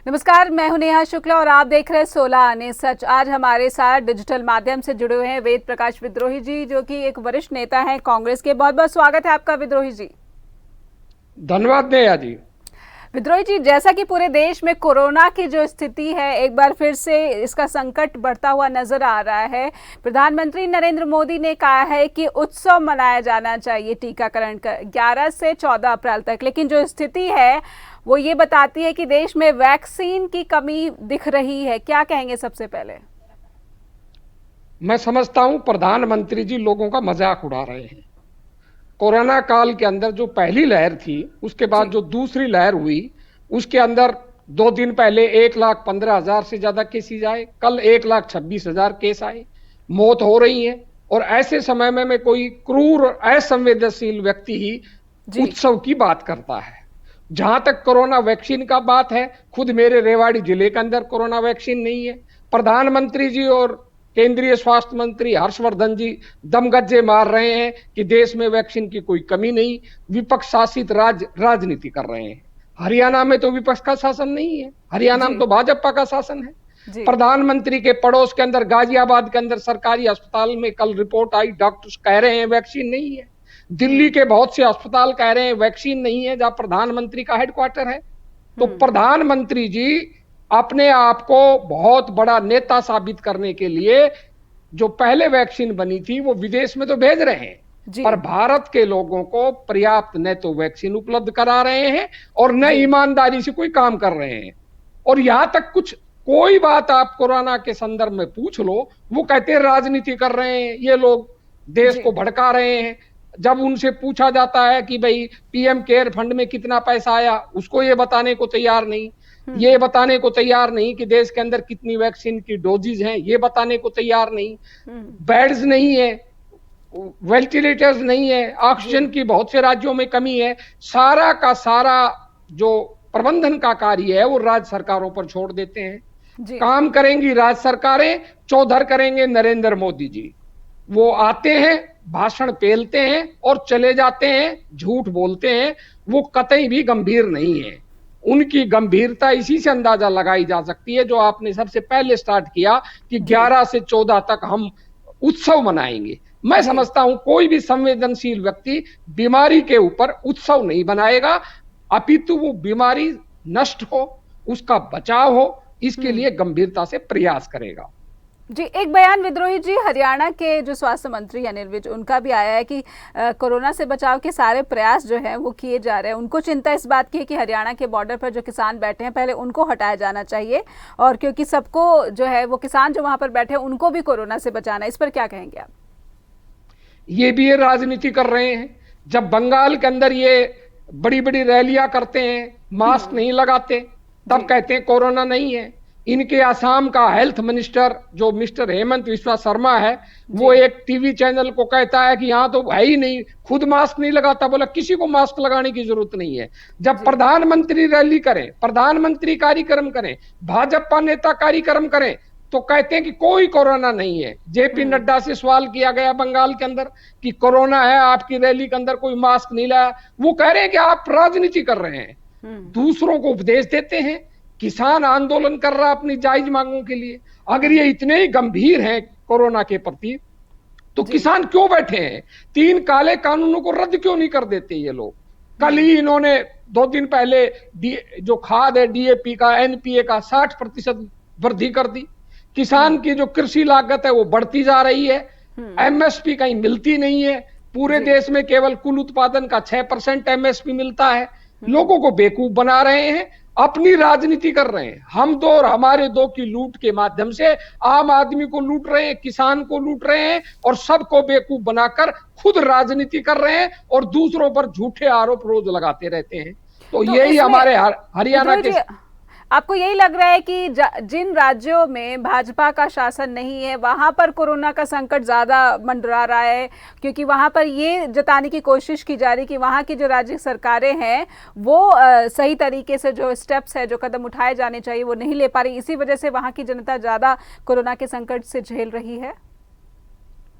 नमस्कार, मैं हूं नेहा शुक्ला और आप देख रहे हैं 16 आने सच। आज हमारे साथ डिजिटल माध्यम से जुड़े हुए हैं वेद प्रकाश विद्रोही जी, जो कि एक वरिष्ठ नेता हैं कांग्रेस के। बहुत बहुत स्वागत है आपका विद्रोही जी। धन्यवाद नेहा जी। विद्रोही जी, जैसा कि पूरे देश में कोरोना की जो स्थिति है, एक बार फिर से इसका संकट बढ़ता हुआ नजर आ रहा है। प्रधानमंत्री नरेंद्र मोदी ने कहा है कि उत्सव मनाया जाना चाहिए टीकाकरण का 11 से 14 अप्रैल तक, लेकिन जो स्थिति है वो ये बताती है कि देश में वैक्सीन की कमी दिख रही है। क्या कहेंगे सबसे पहले? मैं समझता हूं प्रधानमंत्री जी लोगों का मजाक उड़ा रहे हैं। कोरोना काल के अंदर जो पहली लहर थी, उसके बाद जो दूसरी लहर हुई, उसके अंदर 2 दिन पहले 1,15,000 से ज्यादा केसेज आए, कल 1,26,000 केस आए, मौत हो रही है। और ऐसे समय में मैं कोई क्रूर असंवेदनशील व्यक्ति ही उत्सव की बात करता है। जहां तक कोरोना वैक्सीन का बात है, खुद मेरे रेवाड़ी जिले के अंदर कोरोना वैक्सीन नहीं है। प्रधानमंत्री जी और केंद्रीय स्वास्थ्य मंत्री हर्षवर्धन जी दमगज्जे मार रहे हैं कि देश में वैक्सीन की कोई कमी नहीं। विपक्ष शासित राजनीति कर रहे हैं। हरियाणा में तो विपक्ष का शासन नहीं है, हरियाणा में तो भाजपा का शासन है। प्रधानमंत्री के पड़ोस के अंदर गाजियाबाद के अंदर सरकारी अस्पताल में कल रिपोर्ट आई, डॉक्टर्स कह रहे हैं वैक्सीन नहीं है। दिल्ली के बहुत से अस्पताल कह रहे हैं वैक्सीन नहीं है, जहां प्रधानमंत्री का हेडक्वार्टर है। तो प्रधानमंत्री जी अपने आप को बहुत बड़ा नेता साबित करने के लिए जो पहले वैक्सीन बनी थी वो विदेश में तो भेज रहे हैं, पर भारत के लोगों को पर्याप्त न तो वैक्सीन उपलब्ध करा रहे हैं और न ईमानदारी से कोई काम कर रहे हैं। और यहां तक कोई बात आप कोरोना के संदर्भ में पूछ लो, वो कहते हैं राजनीति कर रहे हैं, ये लोग देश को भड़का रहे हैं। जब उनसे पूछा जाता है कि भाई पीएम केयर फंड में कितना पैसा आया, उसको ये बताने को तैयार नहीं। ये बताने को तैयार नहीं कि देश के अंदर कितनी वैक्सीन की डोजेज हैं, ये बताने को तैयार नहीं। बेड्स नहीं है, वेंटिलेटर्स नहीं है, ऑक्सीजन की बहुत से राज्यों में कमी है। सारा का सारा जो प्रबंधन का कार्य है वो राज्य सरकारों पर छोड़ देते हैं। काम करेंगी राज्य सरकारें, चौधर करेंगे नरेंद्र मोदी जी। वो आते हैं, भाषण पेलते हैं और चले जाते हैं, झूठ बोलते हैं। वो कतई भी गंभीर नहीं है। उनकी गंभीरता इसी से अंदाजा लगाई जा सकती है जो आपने सबसे पहले स्टार्ट किया कि 11 से 14 तक हम उत्सव मनाएंगे। मैं समझता हूं कोई भी संवेदनशील व्यक्ति बीमारी के ऊपर उत्सव नहीं बनाएगा, अपितु वो बीमारी नष्ट हो, उसका बचाव हो, इसके लिए गंभीरता से प्रयास करेगा। जी, एक बयान विद्रोही जी हरियाणा के जो स्वास्थ्य मंत्री अनिल विज, उनका भी आया है कि कोरोना से बचाव के सारे प्रयास जो हैं वो किए जा रहे हैं। उनको चिंता इस बात की है कि हरियाणा के बॉर्डर पर जो किसान बैठे हैं पहले उनको हटाया जाना चाहिए, और क्योंकि सबको जो है वो किसान जो वहां पर बैठे हैं उनको भी कोरोना से बचाना है। इस पर क्या कहेंगे आप? ये भी ये राजनीति कर रहे हैं। जब बंगाल के अंदर ये बड़ी बड़ी रैलियां करते हैं, मास्क नहीं लगाते, तब कहते हैं कोरोना नहीं है। इनके आसाम का हेल्थ मिनिस्टर जो मिस्टर हेमंत विश्वा शर्मा है, वो एक टीवी चैनल को कहता है कि यहाँ तो है ही नहीं, खुद मास्क नहीं लगाता। बोला किसी को मास्क लगाने की जरूरत नहीं है। जब प्रधानमंत्री रैली करें, प्रधानमंत्री कार्यक्रम करें, भाजपा नेता कार्यक्रम करें, तो कहते हैं कि कोई कोरोना नहीं है। जेपी नड्डा से सवाल किया गया बंगाल के अंदर कि कोरोना है, आपकी रैली के अंदर कोई मास्क नहीं लाया। वो कह रहे हैं कि आप राजनीति कर रहे हैं, दूसरों को उपदेश देते हैं। किसान आंदोलन कर रहा अपनी जायज मांगों के लिए। अगर ये इतने ही गंभीर हैं कोरोना के प्रति, तो किसान क्यों बैठे हैं? 3 काले कानूनों को रद्द क्यों नहीं कर देते ये लोग? कल ही इन्होंने 2 दिन पहले जो खाद है डीएपी का, एनपीए का 60% वृद्धि कर दी। किसान की जो कृषि लागत है वो बढ़ती जा रही है, एमएसपी कहीं मिलती नहीं है। पूरे देश में केवल कुल उत्पादन का 6% एमएसपी मिलता है। लोगों को बेवकूफ बना रहे हैं, अपनी राजनीति कर रहे हैं। हम दो और हमारे दो की लूट के माध्यम से आम आदमी को लूट रहे हैं, किसान को लूट रहे हैं और सबको बेवकूफ बनाकर खुद राजनीति कर रहे हैं और दूसरों पर झूठे आरोप रोज लगाते रहते हैं। तो यही हमारे हरियाणा के। आपको यही लग रहा है कि जिन राज्यों में भाजपा का शासन नहीं है वहां पर कोरोना का संकट ज्यादा मंडरा रहा है, क्योंकि वहां पर ये जताने की कोशिश की जा रही है कि वहां की जो राज्य सरकारें हैं वो सही तरीके से जो स्टेप्स है, जो कदम उठाए जाने चाहिए वो नहीं ले पा रही, इसी वजह से वहां की जनता ज्यादा कोरोना के संकट से झेल रही है।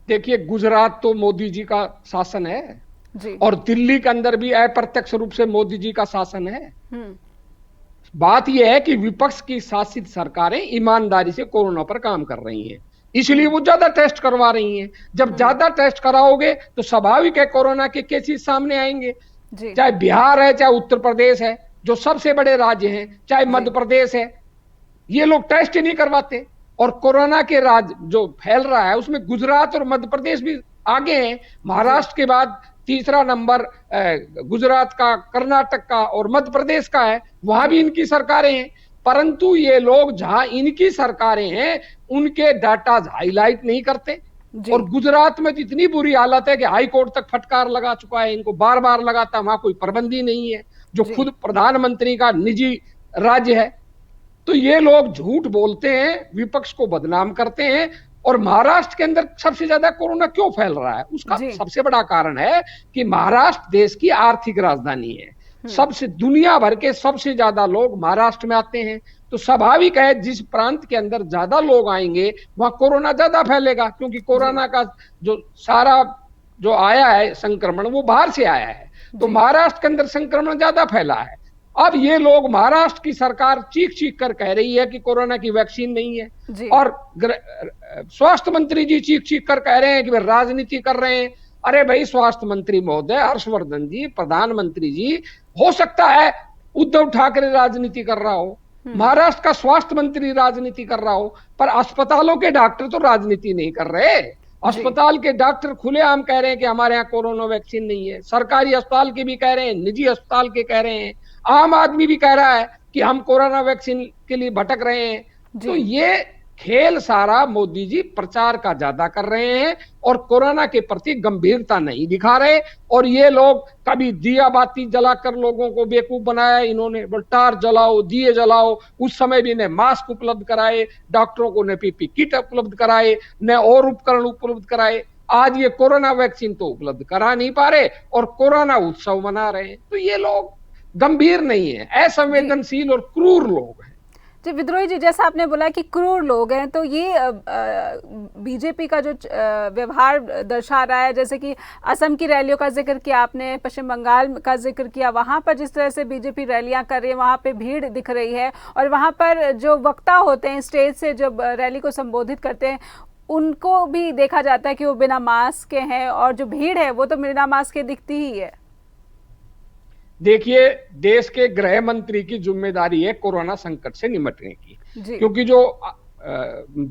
देखिए, गुजरात तो मोदी जी का शासन है जी, और दिल्ली के अंदर भी अप्रत्यक्ष रूप से मोदी जी का शासन है। बात यह है कि विपक्ष की शासित सरकारें ईमानदारी से कोरोना पर काम कर रही हैं, इसलिए वो ज्यादा टेस्ट करवा रही हैं। जब ज्यादा टेस्ट कराओगे तो स्वाभाविक है कोरोना के केसेस सामने आएंगे। चाहे बिहार है, चाहे उत्तर प्रदेश है, जो सबसे बड़े राज्य हैं, चाहे मध्य प्रदेश है, ये लोग टेस्ट ही नहीं करवाते। और कोरोना के राज्य जो फैल रहा है उसमें गुजरात और मध्य प्रदेश भी आगे हैं। महाराष्ट्र के बाद तीसरा नंबर गुजरात का, कर्नाटक का और मध्य प्रदेश का है, वहां भी इनकी सरकारें हैं। परंतु ये लोग जहां इनकी सरकारें हैं उनके डाटा हाईलाइट नहीं करते। और गुजरात में तो इतनी बुरी हालत है कि हाई कोर्ट तक फटकार लगा चुका है, इनको बार बार लगाता, वहां कोई पाबंदी नहीं है, जो खुद प्रधानमंत्री का निजी राज्य है। तो ये लोग झूठ बोलते हैं, विपक्ष को बदनाम करते हैं। और महाराष्ट्र के अंदर सबसे ज्यादा कोरोना क्यों फैल रहा है, उसका सबसे बड़ा कारण है कि महाराष्ट्र देश की आर्थिक राजधानी है। सबसे दुनिया भर के सबसे ज्यादा लोग महाराष्ट्र में आते हैं, तो स्वाभाविक है जिस प्रांत के अंदर ज्यादा लोग आएंगे वहां कोरोना ज्यादा फैलेगा, क्योंकि कोरोना का जो सारा जो आया है संक्रमण वो बाहर से आया है। तो महाराष्ट्र के अंदर संक्रमण ज्यादा फैला है। अब ये लोग, महाराष्ट्र की सरकार चीख चीख कर कह रही है कि कोरोना की वैक्सीन नहीं है, और स्वास्थ्य मंत्री जी चीख चीख कर कह रहे हैं कि वे राजनीति कर रहे हैं। अरे भाई, स्वास्थ्य मंत्री महोदय हर्षवर्धन जी, प्रधानमंत्री जी, हो सकता है उद्धव ठाकरे राजनीति कर रहा हो, महाराष्ट्र का स्वास्थ्य मंत्री राजनीति कर रहा हो, पर अस्पतालों के डॉक्टर तो राजनीति नहीं कर रहे। अस्पताल के डॉक्टर खुलेआम कह रहे हैं कि हमारे यहाँ कोरोना वैक्सीन नहीं है। सरकारी अस्पताल के भी कह रहे हैं, निजी अस्पताल के कह रहे हैं, आम आदमी भी कह रहा है कि हम कोरोना वैक्सीन के लिए भटक रहे हैं। तो ये खेल सारा मोदी जी प्रचार का ज्यादा कर रहे हैं और कोरोना के प्रति गंभीरता नहीं दिखा रहे। और ये लोग कभी दिया बाती जलाकर लोगों को बेवकूफ बनाया, इन्होंने टार जलाओ, दिए जलाओ, उस समय भी ने मास्क उपलब्ध कराए, डॉक्टरों को ने पीपी किट उपलब्ध कराए, न और उपकरण उपलब्ध कराए। आज ये कोरोना वैक्सीन तो उपलब्ध करा नहीं पा रहे और कोरोना उत्सव मना रहे हैं। तो ये लोग गंभीर नहीं है, असंवेदनशील और क्रूर लोग हैं। जी विद्रोही जी, जैसा आपने बोला कि क्रूर लोग हैं, तो ये बीजेपी का जो व्यवहार दर्शा रहा है, जैसे कि असम की रैलियों का जिक्र किया आपने, पश्चिम बंगाल का जिक्र किया, वहाँ पर जिस तरह से बीजेपी रैलियाँ कर रही है, वहाँ पे भीड़ दिख रही है, और वहाँ पर जो वक्ता होते हैं स्टेज से जब रैली को संबोधित करते हैं उनको भी देखा जाता है कि वो बिना मास्क के हैं, और जो भीड़ है वो तो बिना मास्क के दिखती ही है। देखिए, देश के गृह मंत्री की जिम्मेदारी है कोरोना संकट से निपटने की, क्योंकि जो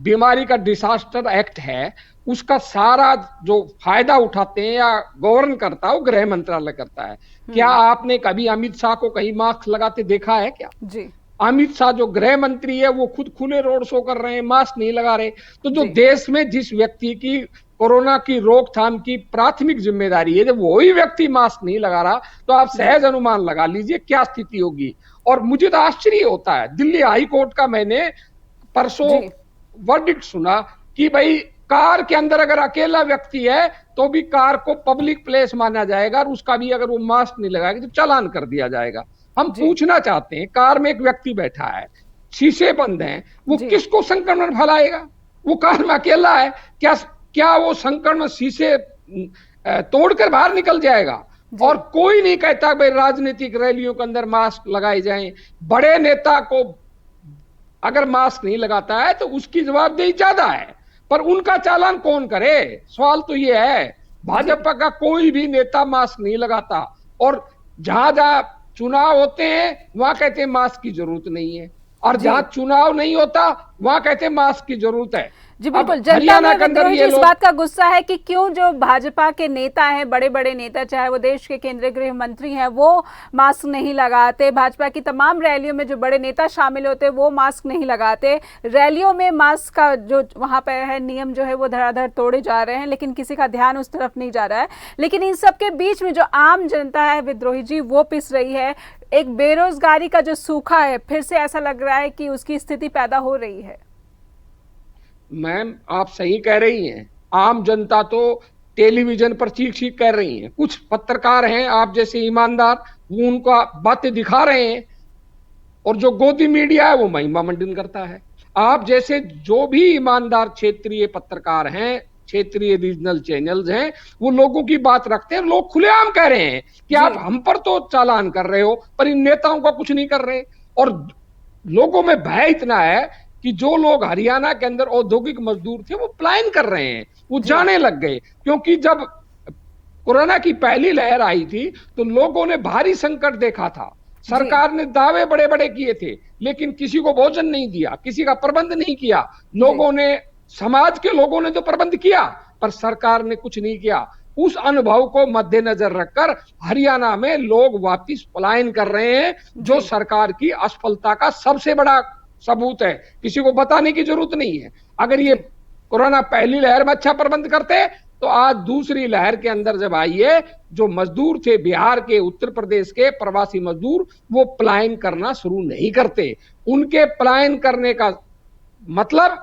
बीमारी का डिजास्टर एक्ट है उसका सारा जो फायदा उठाते हैं या गवर्न करता है वो गृह मंत्रालय करता है। क्या आपने कभी अमित शाह को कहीं मास्क लगाते देखा है क्या? जी, अमित शाह जो गृह मंत्री है वो खुद खुले रोड शो कर रहे हैं, मास्क नहीं लगा रहे। तो जो देश में जिस व्यक्ति की कोरोना की रोकथाम की प्राथमिक जिम्मेदारी है, जब वही व्यक्ति मास्क नहीं लगा रहा तो आप सहज अनुमान लगा लीजिए क्या स्थिति होगी। और मुझे तो आश्चर्य होता है, दिल्ली हाई कोर्ट का मैंने परसों वर्डिक्ट सुना कि भाई कार के अंदर अगर अकेला व्यक्ति है तो भी कार को पब्लिक प्लेस माना जाएगा और उसका भी अगर वो मास्क नहीं लगाएगा तो चालान कर दिया जाएगा। हम पूछना चाहते हैं, कार में एक व्यक्ति बैठा है, शीशे बंद हैं, वो किसको संक्रमण फैलाएगा? वो कार में अकेला है, क्या वो संक्रमण शीशे तोड़कर बाहर निकल जाएगा? और कोई नहीं कहता भाई राजनीतिक रैलियों के अंदर मास्क लगाए जाएं। बड़े नेता को अगर मास्क नहीं लगाता है तो उसकी जवाबदेही ज्यादा है, पर उनका चालान कौन करे? सवाल तो ये है। भाजपा का कोई भी नेता मास्क नहीं लगाता, और जहां जहां चुनाव होते हैं वहां कहते हैं मास्क की जरूरत नहीं है, और जहां चुनाव नहीं होता वहां कहते हैं मास्क की जरूरत है। जी बिल्कुल, जनता में विद्रोही जी इस बात का गुस्सा है कि क्यों जो भाजपा के नेता हैं, बड़े बड़े नेता, चाहे वो देश के केंद्रीय गृह मंत्री हैं, वो मास्क नहीं लगाते। भाजपा की तमाम रैलियों में जो बड़े नेता शामिल होते हैं वो मास्क नहीं लगाते। रैलियों में मास्क का जो वहाँ पर है नियम जो है वो धड़ाधड़ तोड़े जा रहे हैं, लेकिन किसी का ध्यान उस तरफ नहीं जा रहा है। लेकिन इन सब के बीच में जो आम जनता है विद्रोही जी वो पिस रही है। एक बेरोजगारी का जो सूखा है, फिर से ऐसा लग रहा है कि उसकी स्थिति पैदा हो रही है। मैम, आप सही कह रही हैं। आम जनता तो टेलीविजन पर चीख चीख कर रही हैं। कुछ पत्रकार हैं आप जैसे ईमानदार, वो उनका बातें दिखा रहे हैं, और जो गोदी मीडिया है वो महिमा मंडन करता है। आप जैसे जो भी ईमानदार क्षेत्रीय पत्रकार हैं, क्षेत्रीय रीजनल चैनल्स हैं, वो लोगों की बात रखते हैं। लोग खुलेआम कह रहे हैं कि आप हम पर तो चालान कर रहे हो पर इन नेताओं का कुछ नहीं कर रहे। और लोगों में भय इतना है कि जो लोग हरियाणा के अंदर औद्योगिक मजदूर थे वो पलायन कर रहे हैं, वो जाने लग गए। क्योंकि जब कोरोना की पहली लहर आई थी तो लोगों ने भारी संकट देखा था, सरकार ने दावे बड़े बड़े किए थे, लेकिन किसी को भोजन नहीं दिया, किसी का प्रबंध नहीं किया। लोगों ने, समाज के लोगों ने तो प्रबंध किया पर सरकार ने कुछ नहीं किया। उस अनुभव को मद्देनजर रखकर हरियाणा में लोग वापिस पलायन कर रहे हैं, जो सरकार की असफलता का सबसे बड़ा सबूत है। किसी को बताने की जरूरत नहीं है। अगर ये कोरोना पहली लहर में अच्छा प्रबंध करते तो आज दूसरी लहर के अंदर जब आई है, जो मजदूर थे बिहार के, उत्तर प्रदेश के प्रवासी मजदूर, वो पलायन करना शुरू नहीं करते। उनके पलायन करने का मतलब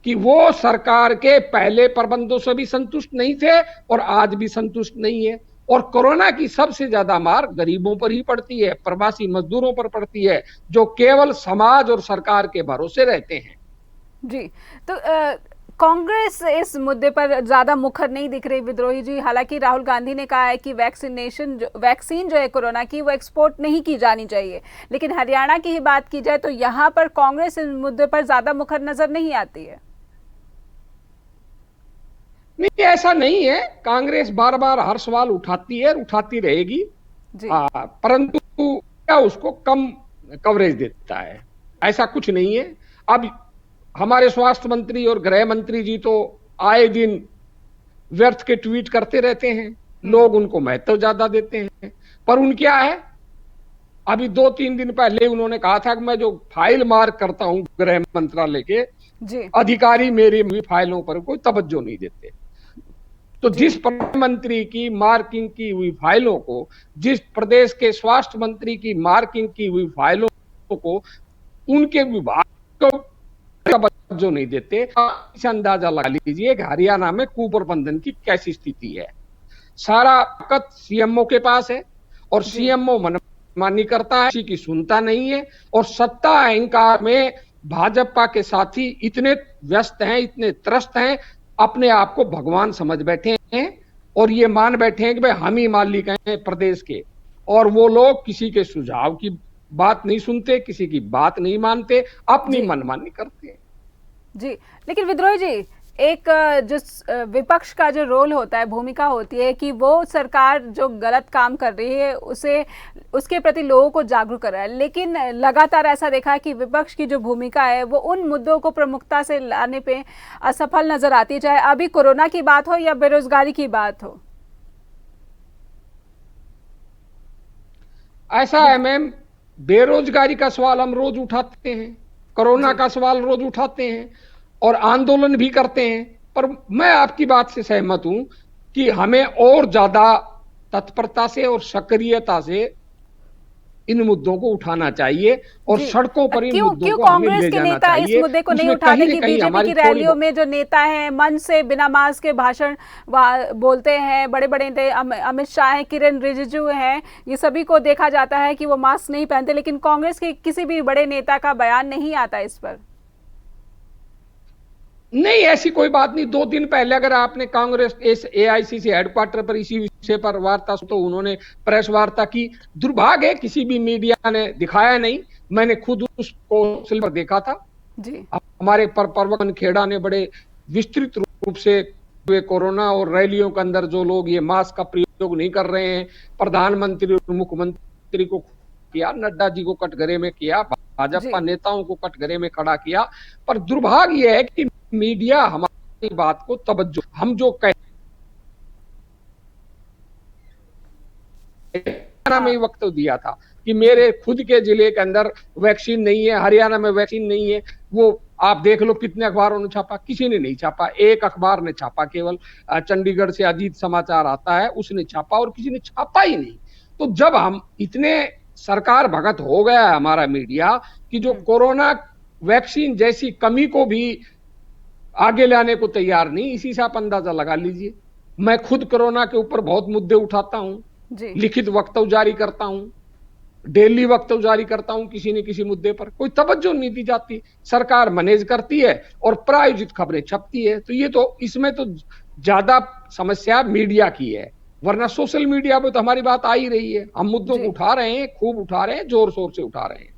कि वो सरकार के पहले प्रबंधों से भी संतुष्ट नहीं थे और आज भी संतुष्ट नहीं है। और कोरोना की सबसे ज्यादा मार गरीबों पर ही पड़ती है, प्रवासी मजदूरों पर पड़ती है, जो केवल समाज और सरकार के भरोसे रहते हैं। जी, तो कांग्रेस इस मुद्दे पर ज्यादा मुखर नहीं दिख रही विद्रोही जी। हालांकि राहुल गांधी ने कहा है कि वैक्सीन जो है कोरोना की, वो एक्सपोर्ट नहीं की जानी चाहिए, लेकिन हरियाणा की ही बात की जाए तो यहाँ पर कांग्रेस इस मुद्दे पर ज्यादा मुखर नजर नहीं आती है। नहीं, ऐसा नहीं है। कांग्रेस बार बार हर सवाल उठाती है, उठाती रहेगी, परंतु क्या उसको कम कवरेज देता है, ऐसा कुछ नहीं है। अब हमारे स्वास्थ्य मंत्री और गृह मंत्री जी तो आए दिन व्यर्थ के ट्वीट करते रहते हैं, लोग उनको महत्व ज्यादा देते हैं। पर उन क्या है, अभी 2-3 दिन पहले उन्होंने कहा था कि मैं जो फाइल मार्क करता हूं गृह मंत्रालय के, अधिकारी मेरी फाइलों पर कोई तवज्जो नहीं देते। तो जिस मंत्री की मार्किंग की हुई फाइलों को, जिस प्रदेश के स्वास्थ्य मंत्री की मार्किंग की हुई फाइलों को उनके विभाग को तवज्जो नहीं देते, इसे अंदाजा लगा लीजिए कि हरियाणा में कुप्रबंधन की कैसी स्थिति है। सारा वक्त सीएमओ के पास है और सीएमओ मनमानी करता है, किसी की सुनता नहीं है। और सत्ता अहंकार में भाजपा के साथी इतने व्यस्त हैं, इतने त्रस्त हैं, अपने आप को भगवान समझ बैठे हैं और ये मान बैठे हैं कि भाई हम ही मालिक हैं प्रदेश के। और वो लोग किसी के सुझाव की बात नहीं सुनते, किसी की बात नहीं मानते, अपनी मनमानी करते हैं। जी, लेकिन विद्रोही जी, एक जो विपक्ष का जो रोल होता है, भूमिका होती है कि वो सरकार जो गलत काम कर रही है उसके प्रति लोगों को जागरूक कर रहा है। लेकिन लगातार ऐसा देखा है कि विपक्ष की जो भूमिका है वो उन मुद्दों को प्रमुखता से लाने पे असफल नजर आती है, चाहे अभी कोरोना की बात हो या बेरोजगारी की बात हो। ऐसा है मैम, बेरोजगारी का सवाल हम रोज उठाते हैं, कोरोना का सवाल रोज उठाते हैं और आंदोलन भी करते हैं। पर मैं आपकी बात से सहमत हूं कि हमें और ज्यादा तत्परता से और सक्रियता से इन मुद्दों को उठाना चाहिए और सड़कों पर इन मुद्दों को हमें ले जाना चाहिए। कांग्रेस के नेता इस मुद्दे को नहीं उठाते कि बीजेपी की रैलियों में जो नेता हैं मंच से बिना मास्क के भाषण बोलते हैं, बड़े बड़े अमित शाह हैं, किरण रिजिजू हैं, ये सभी को देखा जाता है कि वो मास्क नहीं पहनते, लेकिन कांग्रेस के किसी भी बड़े नेता का बयान नहीं आता इस पर। नहीं, ऐसी कोई बात नहीं। 2 दिन पहले अगर आपने कांग्रेस एआईसीसी हेडक्वार्टर पर इसी विषय पर वार्ता, तो उन्होंने प्रेस वार्ता की। दुर्भाग्य है किसी भी मीडिया ने दिखाया नहीं, मैंने खुद उसको सिल्वर देखा था जी। हमारे प्रवक्ता खेड़ा ने बड़े विस्तृत रूप से कोरोना और रैलियों के अंदर जो लोग ये मास्क का प्रयोग नहीं कर रहे हैं, प्रधानमंत्री और मुख्यमंत्री को किया, नड्डा जी को कटघरे में किया, भाजपा नेताओं को कटघरे में खड़ा किया। पर दुर्भाग्य यह है कि मीडिया हमारी बात को तवज्जो, हम जो में वक्त दिया था कि मेरे खुद के जिले के अंदर वैक्सीन नहीं है, हरियाणा में वैक्सीन नहीं है, वो आप देख लो कितने अखबारों ने छापा, किसी ने नहीं छापा। एक अखबार ने छापा, केवल चंडीगढ़ से अजीत समाचार आता है, उसने छापा और किसी ने छापा ही नहीं। तो जब हम इतने सरकार भगत हो गया है हमारा मीडिया कि जो कोरोना वैक्सीन जैसी कमी को भी आगे लाने को तैयार नहीं, इसी से आप अंदाजा लगा लीजिए। मैं खुद कोरोना के ऊपर बहुत मुद्दे उठाता हूं, लिखित वक्तव्य जारी करता हूं, डेली वक्तव्य जारी करता हूं, किसी न किसी मुद्दे पर कोई तवज्जो नहीं दी जाती। सरकार मैनेज करती है और प्रायोजित खबरें छपती है। तो ये तो इसमें तो ज्यादा समस्या मीडिया की है, वरना सोशल मीडिया पे तो हमारी बात आ ही रही है। हम मुद्दों को उठा रहे हैं, खूब उठा रहे हैं, जोर शोर से उठा रहे हैं।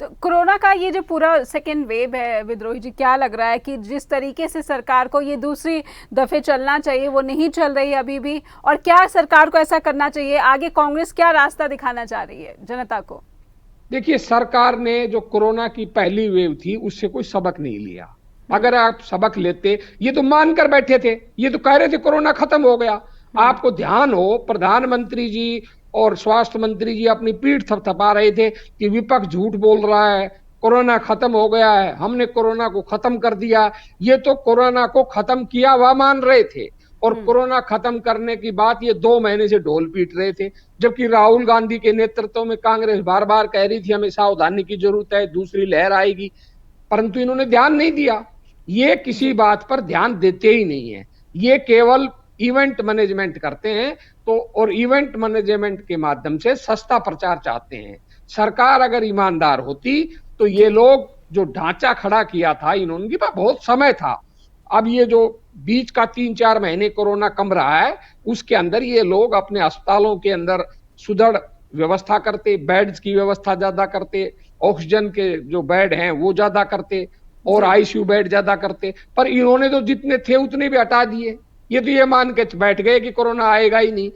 तो कोरोना का ये जो पूरा सेकेंड वेव है विद्रोही जी, क्या लग रहा है कि जिस तरीके से सरकार को ये दूसरी दफे चलना चाहिए वो नहीं चल रही अभी भी, और क्या सरकार को ऐसा करना चाहिए? आगे कांग्रेस क्या रास्ता दिखाना चाह रही है जनता को? देखिए, सरकार ने जो कोरोना की पहली वेव थी उससे कोई सबक नहीं लिया। अगर आप सबक लेते, ये तो मानकर बैठे थे, ये तो कह रहे थे कोरोना खत्म हो गया। आपको ध्यान हो, प्रधानमंत्री जी और स्वास्थ्य मंत्री जी अपनी पीठ थपथपा रहे थे कि विपक्ष झूठ बोल रहा है, कोरोना खत्म हो गया है, हमने कोरोना को खत्म कर दिया। ये तो कोरोना को खत्म किया हुआ मान रहे थे, और कोरोना खत्म करने की बात ये 2 महीने से ढोल पीट रहे थे। जबकि राहुल गांधी के नेतृत्व में कांग्रेस बार बार कह रही थी हमें सावधानी की जरूरत है, दूसरी लहर आएगी, परंतु इन्होंने ध्यान नहीं दिया। ये किसी बात पर ध्यान देते ही नहीं है, ये केवल इवेंट मैनेजमेंट करते हैं। तो और इवेंट मैनेजमेंट के माध्यम से सस्ता प्रचार चाहते हैं। सरकार अगर ईमानदार होती तो ये लोग जो ढांचा खड़ा किया था इन्होंने, के पास बहुत समय था। अब ये जो बीच का 3-4 महीने कोरोना कम रहा है, उसके अंदर ये लोग अपने अस्पतालों के अंदर सुदृढ़ व्यवस्था करते, बेड्स की व्यवस्था ज्यादा करते, ऑक्सीजन के जो बेड हैं वो ज्यादा करते, और आईसीयू बेड ज्यादा करते। पर इन्होंने तो जितने थे उतने भी हटा दिए। ये तो ये मान के बैठ गए कि कोरोना आएगा ही नहीं।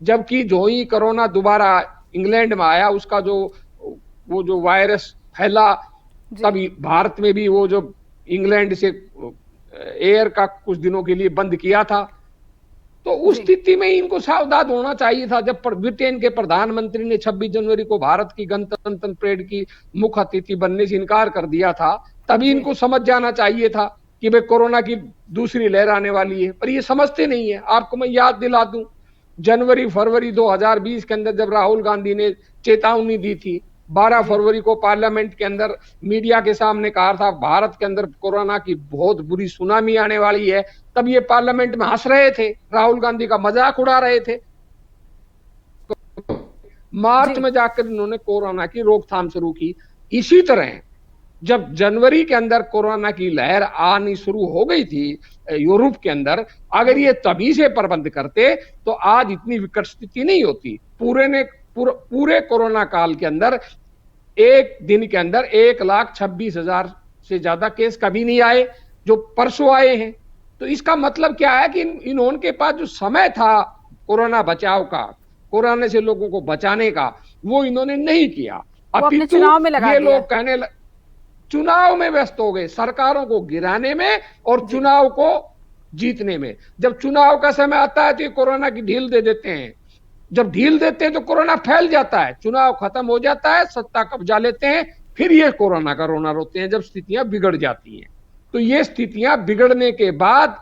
जबकि जो ही कोरोना दोबारा इंग्लैंड में आया, उसका वो जो वायरस फैला, तभी भारत में भी वो जो इंग्लैंड से एयर का कुछ दिनों के लिए बंद किया था। तो उस स्थिति में इनको सावधान होना चाहिए था। जब ब्रिटेन के प्रधानमंत्री ने 26 जनवरी को भारत की गणतंत्र परेड की मुख्य अतिथि बनने से इनकार कर दिया था, तभी इनको समझ जाना चाहिए था कि भाई कोरोना की दूसरी लहर आने वाली है। पर ये समझते नहीं है। आपको मैं याद दिला दूं, जनवरी फरवरी 2020 के अंदर जब राहुल गांधी ने चेतावनी दी थी, 12 फरवरी को पार्लियामेंट के अंदर मीडिया के सामने कहा था भारत के अंदर कोरोना की बहुत बुरी सुनामी आने वाली है, तब ये पार्लियामेंट में हंस रहे थे, राहुल गांधी का मजाक उड़ा रहे थे। मार्च में जाकर इन्होंने कोरोना की रोकथाम शुरू की। इसी तरह जब जनवरी के अंदर कोरोना की लहर आनी शुरू हो गई थी यूरोप के अंदर, अगर ये तभी से प्रबंध करते तो आज इतनी विकट स्थिति नहीं होती। पूरे कोरोना काल के अंदर एक दिन के अंदर 1,26,000 से ज्यादा केस कभी नहीं आए, जो परसों आए हैं। तो इसका मतलब क्या है कि इन्होंने पास जो समय था कोरोना बचाव का, कोरोना से लोगों को बचाने का, वो इन्होंने नहीं किया। अपने चुनाव में लगा ये दिया। लोग चुनाव में व्यस्त हो गए, सरकारों को गिराने में और चुनाव को जीतने में। जब चुनाव का समय आता है तो ये कोरोना की ढील दे देते हैं। जब ढील देते हैं तो कोरोना फैल जाता है, चुनाव खत्म हो जाता है, सत्ता कब्जा लेते हैं, फिर ये कोरोना का रोना रोते हैं जब स्थितियां बिगड़ जाती हैं। तो ये स्थितियां बिगड़ने के बाद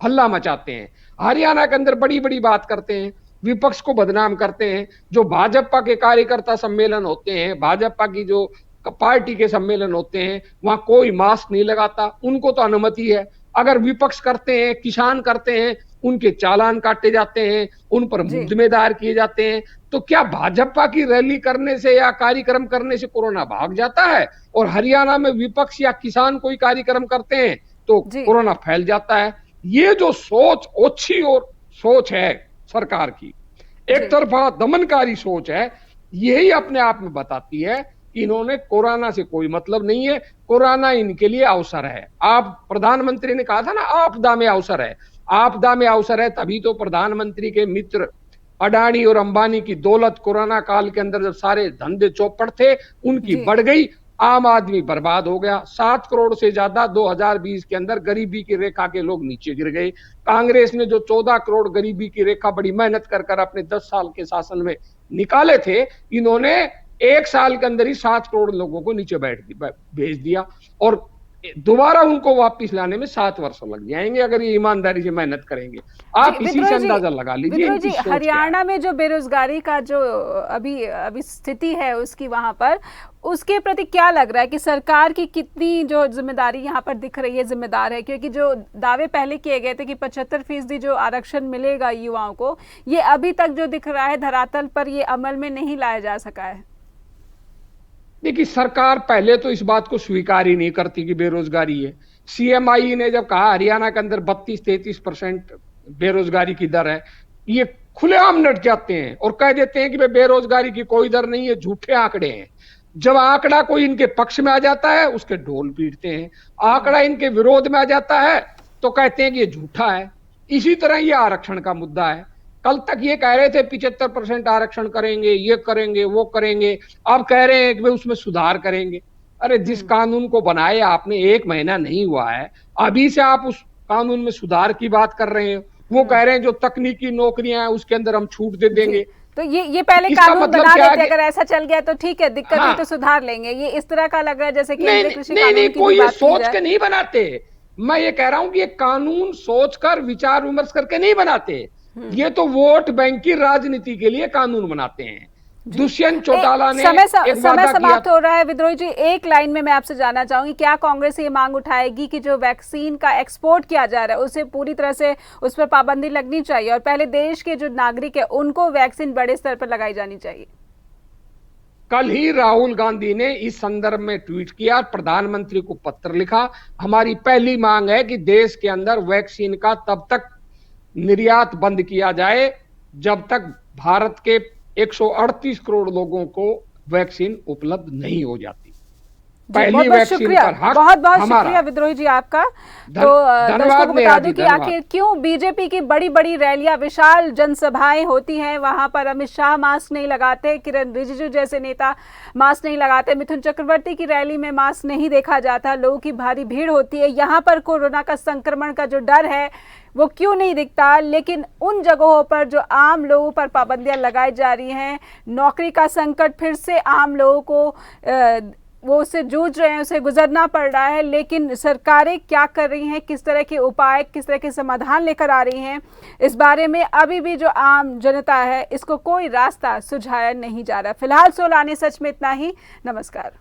हल्ला मचाते हैं, हरियाणा के अंदर बड़ी बड़ी बात करते हैं, विपक्ष को बदनाम करते हैं। जो भाजपा के कार्यकर्ता सम्मेलन होते हैं, भाजपा की जो पार्टी के सम्मेलन होते हैं, वहां कोई मास्क नहीं लगाता, उनको तो अनुमति है। अगर विपक्ष करते हैं, किसान करते हैं, उनके चालान काटे जाते हैं, उन पर जिम्मेदार किए जाते हैं। तो क्या भाजपा की रैली करने से या कार्यक्रम करने से कोरोना भाग जाता है? और हरियाणा में विपक्ष या किसान कोई कार्यक्रम करते हैं तो कोरोना फैल जाता है। ये जो सोच ओछी और सोच है सरकार की, एक तरफा दमनकारी सोच है, यही अपने आप में बताती है कि इन्होंने कोरोना से कोई मतलब नहीं है, कोरोना इनके लिए अवसर है। आप प्रधानमंत्री ने कहा था ना, आपदा में अवसर है। आपदा में अवसर है तभी तो प्रधानमंत्री के मित्र अडानी और अंबानी की दौलत कोरोना काल के अंदर जब सारे धंधे चौपट थे उनकी बढ़ गई, आम आदमी बर्बाद हो गया। 7 करोड़ से ज्यादा 2020 के अंदर गरीबी की रेखा के लोग नीचे गिर गए। कांग्रेस ने जो 14 करोड़ गरीबी की रेखा बड़ी मेहनत कर अपने 10 साल के शासन में निकाले थे, इन्होंने 1 साल के अंदर ही 7 करोड़ लोगों को नीचे भेज दिया, और दोबारा उनको वापस लाने में 7 वर्ष लग जाएंगे अगर ये ईमानदारी से मेहनत करेंगे। आप इसी से अंदाजा लगा लीजिए। हरियाणा में जो बेरोजगारी का जो अभी स्थिति है उसकी, वहां पर उसके प्रति क्या लग रहा है कि सरकार की कितनी जो जिम्मेदारी यहाँ पर दिख रही है, जिम्मेदार है? क्योंकि जो दावे पहले किए गए थे कि 75% जो आरक्षण मिलेगा युवाओं को, ये अभी तक जो दिख रहा है धरातल पर ये अमल में नहीं लाया जा सका है। देखिए, सरकार पहले तो इस बात को स्वीकार ही नहीं करती कि बेरोजगारी है। सीएमआई ने जब कहा हरियाणा के अंदर 32-33% बेरोजगारी की दर है, ये खुलेआम नट जाते हैं और कह देते हैं कि बेरोजगारी की कोई दर नहीं है, झूठे आंकड़े हैं। जब आंकड़ा कोई इनके पक्ष में आ जाता है उसके ढोल पीटते हैं, आंकड़ा इनके विरोध में आ जाता है तो कहते हैं कि ये झूठा है। इसी तरह ये आरक्षण का मुद्दा है। कल तक ये कह रहे थे 75% आरक्षण करेंगे, ये करेंगे, वो करेंगे, अब कह रहे हैं कि वे उसमें सुधार करेंगे। अरे जिस कानून को बनाए आपने 1 महीना नहीं हुआ है, अभी से आप उस कानून में सुधार की बात कर रहे हैं। वो कह रहे हैं जो तकनीकी नौकरियां हैं उसके अंदर हम छूट दे देंगे। तो ये पहले इसका कानून मतलब बना क्या है देते, कि अगर ऐसा चल गया तो ठीक है, दिक्कत हुई हाँ, तो सुधार लेंगे। ये इस तरह का लग रहा है जैसे नहीं केंद्रीय नहीं कृषि नहीं, कानून नहीं की कोई भी ये बात की सोच जाए। के नहीं बनाते। मैं ये कह रहा हूं कि ये कानून सोचकर विचार विमर्श करके नहीं बनाते, ये तो वोट बैंक की राजनीति के लिए कानून बनाते हैं। दुष्यंत चौटाला ने समय एक वादा किया। समाप्त हो रहा है विद्रोही जी, एक लाइन में मैं आपसे जानना चाहूंगी, क्या कांग्रेस ये मांग उठाएगी कि जो वैक्सीन का एक्सपोर्ट किया जा रहा है उसे पूरी तरह से उस पर पाबंदी लगनी चाहिए और पहले देश के जो नागरिक है उनको वैक्सीन बड़े स्तर पर लगाई जानी चाहिए? कल ही राहुल गांधी ने इस संदर्भ में ट्वीट किया, प्रधानमंत्री को पत्र लिखा। हमारी पहली मांग है कि देश के अंदर वैक्सीन का तब तक निर्यात बंद किया जाए जब तक भारत के 138 करोड़ लोगों को वैक्सीन उपलब्ध नहीं हो जाती। पहली वैक्सीन पर हक बहुत बहुत हमारा। शुक्रिया विद्रोही जी आपका। तो दर्शकों को बता दूं कि आखिर क्यों बीजेपी की बड़ी बड़ी रैलियां, विशाल जनसभाएं होती हैं, वहां पर अमित शाह मास्क नहीं लगाते, किरण रिजिजू जैसे नेता मास्क नहीं लगाते, मिथुन चक्रवर्ती की रैली में मास्क नहीं देखा जाता, लोगों की भारी भीड़ होती है। यहाँ पर कोरोना का संक्रमण का जो डर है वो क्यों नहीं दिखता, लेकिन उन जगहों पर जो आम लोगों पर पाबंदियां लगाई जा रही हैं, नौकरी का संकट फिर से आम लोगों को वो उससे जूझ रहे हैं, उसे गुजरना पड़ रहा है, लेकिन सरकारें क्या कर रही हैं, किस तरह के उपाय, किस तरह के समाधान लेकर आ रही हैं, इस बारे में अभी भी जो आम जनता है इसको कोई रास्ता सुझाया नहीं जा रहा। फिलहाल 16 आने सच में इतना ही। नमस्कार।